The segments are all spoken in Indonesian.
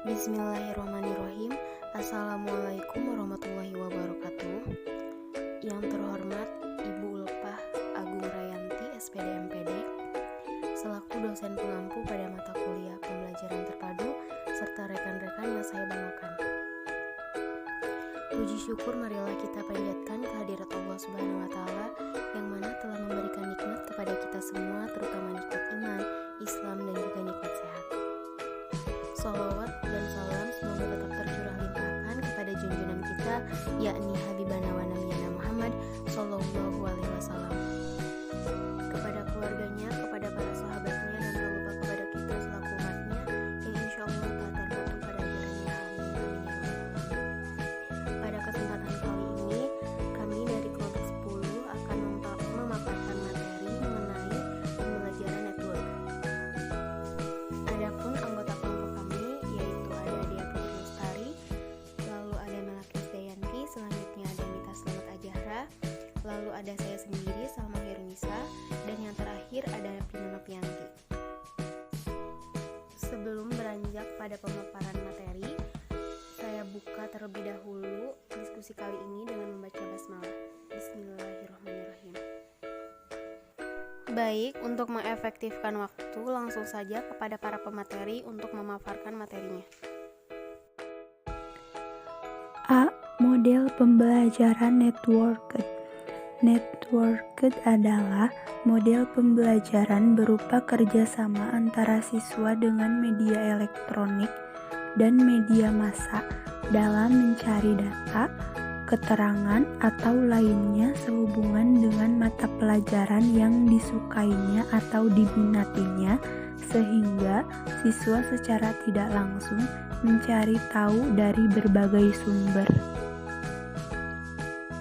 Bismillahirrahmanirrahim. Assalamualaikum warahmatullahi wabarakatuh. Yang terhormat Ibu Ulpah Agung Rayanti, SPD MPD, selaku dosen pengampu pada mata kuliah pembelajaran terpadu serta rekan-rekan yang saya banggakan. Puji syukur marilah kita panjatkan kehadirat Allah Subhanahu wa taala yang mana telah memberikan nikmat kepada kita semua, terutama nikmat iman, Islam dan juga nikmat sehat. Sholawat dan salam semoga tetap tercurah limpahkan kepada junjungan kita, yakni Habibana wa Nabiyana Muhammad Sallallahu Alaihi Wasallam, kepada keluarganya, kepada para sahabatnya, dan tak lupa kepada kita selaku umatnya yang insya Allah tak tergantung pada ajarannya. Amin amin ya rabbal alamin. Pada kesempatan kali ini, kami dari kelompok 10 akan memaparkan materi mengenai pembelajaran network. Adapun anggota kelompok kami yaitu ada Dia Putri Lestari, lalu ada Melaki Dayanti, selanjutnya ada Mita Selamat Ajahra, lalu ada saya sendiri Salma Hirnisa, dan yang terakhir ada Pina Nopianti. Sebelum beranjak pada pemaparan materi, saya buka terlebih dahulu diskusi kali ini dengan membaca basmalah. Bismillahirrahmanirrahim. Baik, untuk mengefektifkan waktu, langsung saja kepada para pemateri untuk memaparkan materinya. A. Model pembelajaran networked. Networked adalah model pembelajaran berupa kerjasama antara siswa dengan media elektronik dan media massa dalam mencari data, keterangan, atau lainnya sehubungan dengan mata pelajaran yang disukainya atau diminatinya, sehingga siswa secara tidak langsung mencari tahu dari berbagai sumber.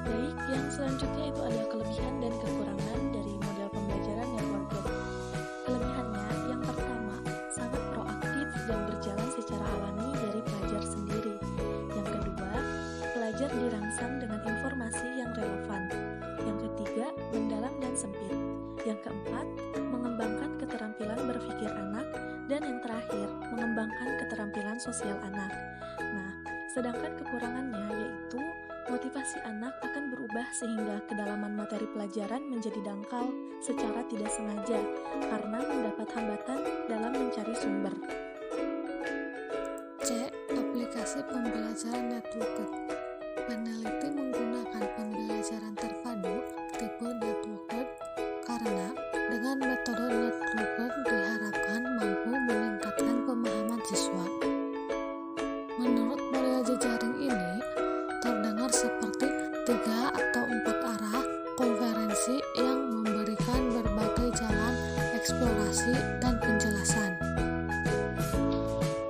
Baik, yang selanjutnya itu ada kelebihan dan kekurangan dari model pembelajaran networked. Kelebihannya, yang pertama, sangat proaktif dan berjalan secara alami dari pelajar sendiri. Yang kedua, pelajar dirangsang dengan informasi yang relevan. Yang ketiga, mendalam dan sempit. Yang keempat, mengembangkan keterampilan berpikir anak. Dan yang terakhir, mengembangkan keterampilan sosial anak. Nah, sedangkan kekurangannya yaitu motivasi anak akan berubah sehingga kedalaman materi pelajaran menjadi dangkal secara tidak sengaja karena mendapat hambatan dalam mencari sumber. C. Aplikasi pembelajaran networked. Peneliti menggunakan pembelajaran terpadu tipe networked karena dengan metode networked diharapkan mampu meningkatkan pemahaman siswa. Menurut model jejaring ini, terdengar seperti 3 atau 4 arah konferensi yang memberikan berbagai jalan eksplorasi dan penjelasan.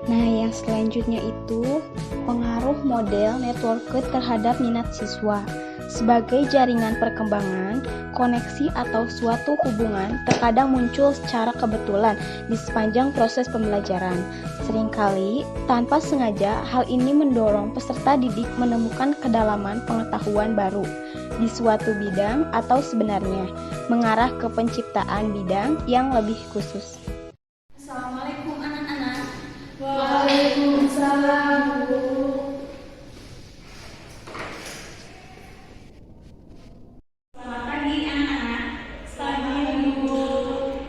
Nah, yang selanjutnya itu pengaruh model networked terhadap minat siswa. Sebagai jaringan perkembangan, koneksi atau suatu hubungan terkadang muncul secara kebetulan di sepanjang proses pembelajaran. Seringkali, tanpa sengaja, hal ini mendorong peserta didik menemukan kedalaman pengetahuan baru di suatu bidang atau sebenarnya mengarah ke penciptaan bidang yang lebih khusus. Assalamualaikum anak-anak. Waalaikumsalam, Bu. Selamat pagi anak-anak. Selamat pagi Bu.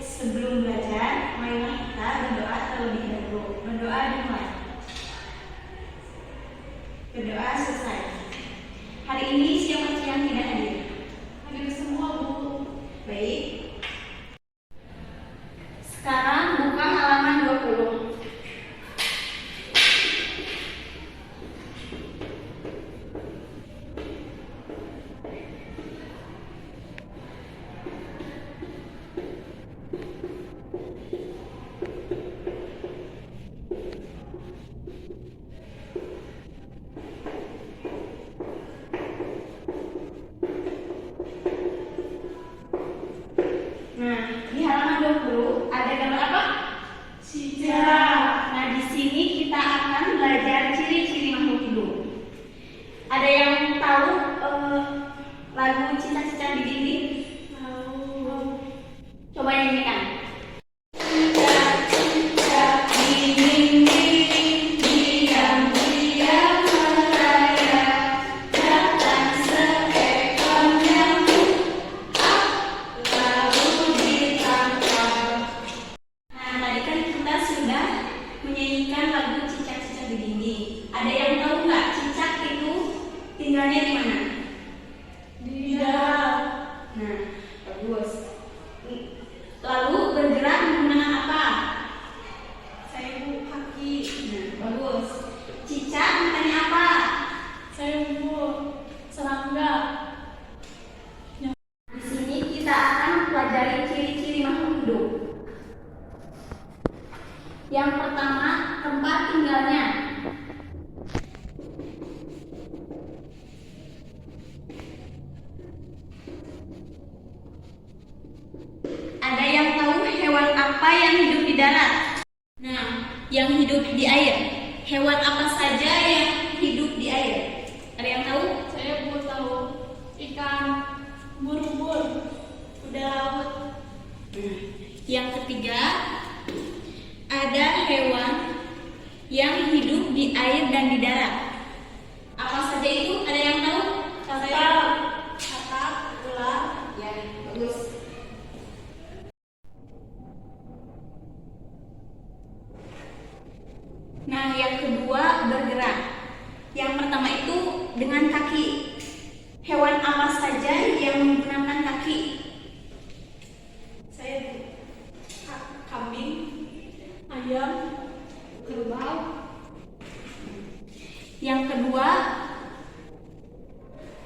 Sebelum belajar, marilah kita berdoa terlebih dahulu. Berdoa dimulai. Berdoa selesai. Hari ini siapa yang tidak hadir? Hadir semua Bu. Baik. Sekarang buka halaman 20. menyanyikan lagu cicak-cicak di dinding. Ada yang tahu nggak cicak itu tinggalnya di mana? Di dalam. Nah, bagus. Lalu bergerak menggunakan apa? Saya Bu, kaki. Nah, bagus. Cicak makannya apa? Saya Bu, serangga. Di sini kita akan mempelajari ciri-ciri makhluk hidup. Yang pertama, tempat tinggalnya. Ada yang tahu hewan apa yang hidup di darat? Nah, yang hidup di air. Hewan apa saja yang hidup di air? Ada yang tahu? Saya Bu tahu. Ikan, ubur-ubur, kuda laut. Yang ketiga, ada hewan yang hidup di air dan di darat. Apa saja itu? Ada yang tahu? Katak, ular. Ya, bagus. Nah, yang kedua bergerak. Yang pertama itu dengan kaki. Hewan apa saja yang menggunakan kaki? Saya Bu, kambing, ayam, kerbau. Yang kedua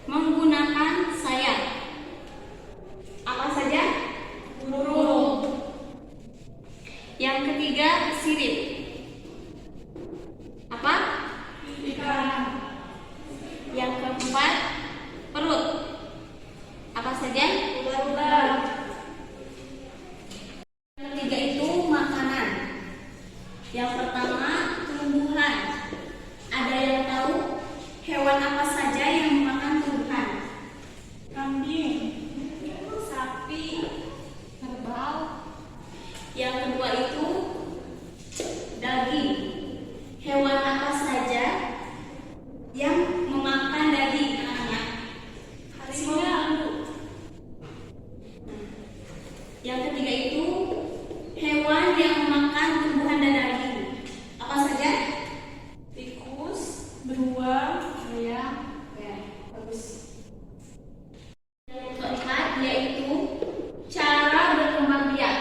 menggunakan sayap. Apa saja? Burung. Yang ketiga sirip. Apa? Ikan. Yang keempat perut. Apa saja? Ular. Yang ketiga itu makanan. Yang pertama tumbuhan. Ada yang tahu hewan apa saja yang memakan tumbuhan? Kambing. Sapi. Kerbau. Yang kedua itu daging. Hewan apa saja yang memakan daging, anak-anak? Harimau. Yang ketiga itu hewan yang memakan tumbuhan dan daging. Apa saja? Tikus, beruang, ayam. Ya, bagus. Yang keempat yaitu cara berkembang biak.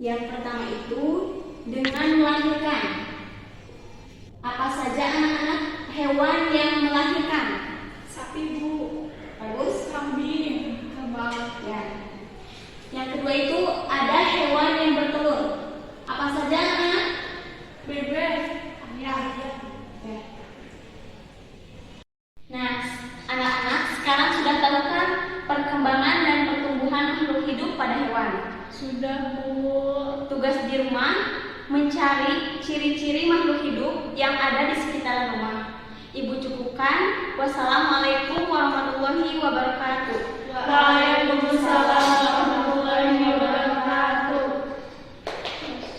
Yang pertama itu dengan melahirkan. Apa saja anak-anak hewan yang melahirkan? Sapi Bu, Bagus. kambing, kerbau. Ya. Yang kedua itu ada hewan yang bertelur. Apa saja anak-anak? Bebek, ayam. Ya. Nah, anak-anak sekarang sudah tahu kan perkembangan dan pertumbuhan makhluk hidup pada hewan. Sudah Bu. Tugas di rumah mencari ciri-ciri makhluk hidup yang ada di sekitaran rumah. Ibu cukupkan. Wassalamualaikum warahmatullahi wabarakatuh. Waalaikumsalam warahmatullahi